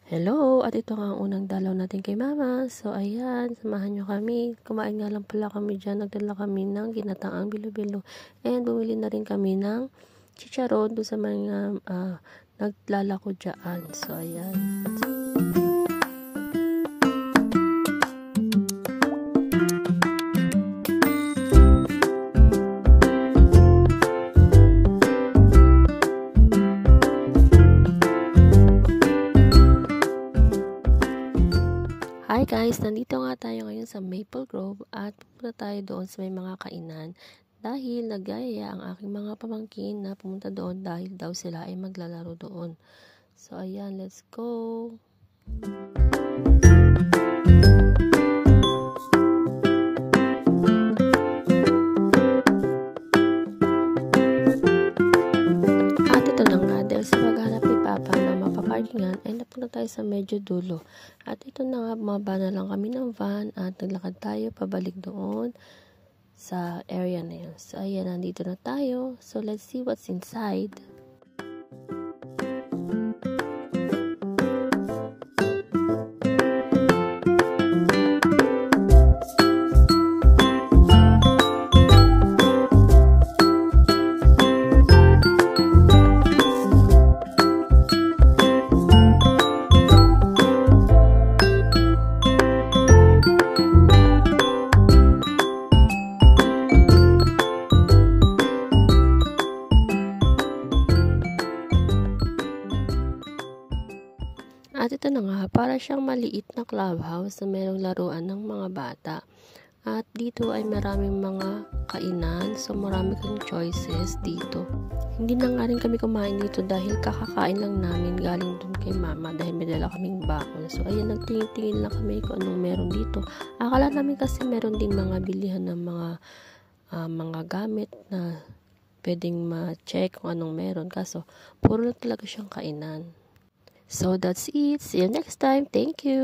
Hello! At ito nga ang unang dalaw natin kay Mama. So, ayan, samahan nyo kami. Kumain nga lang pala kami dyan. Nagdala kami ng ginataang bilo-bilo. And bumili na rin kami ng chicharon doon sa mga naglalako dyan. So, ayan. Hi guys! Nandito nga tayo ngayon sa Maple Grove at pupunta tayo doon sa may mga kainan dahil nagaya ang aking mga pamangkin na pumunta doon dahil daw sila ay maglalaro doon. So ayan, let's go! At ito na nga, dahil sa paghanap ni Papa na mapaparkingan ay napunta tayo sa medyo dulo. At ito na nga, bumaba na lang kami ng van at naglakad tayo pabalik doon sa area na yun. So ayan, nandito na tayo. So let's see what's inside. At ito na nga, para siyang maliit na clubhouse na mayroong laruan ng mga bata. At dito ay maraming mga kainan, so marami kang choices dito. Hindi na nga rin kami kumain dito dahil kakakain lang namin galing dun kay Mama dahil may dala kaming bakon. So ayan, nagtingin-tingin lang kami kung anong meron dito. Akala namin kasi meron din mga bilihan ng mga gamit na pwedeng ma-check kung anong meron. Kaso, puro lang talaga siyang kainan. So that's it. See you next time. Thank you.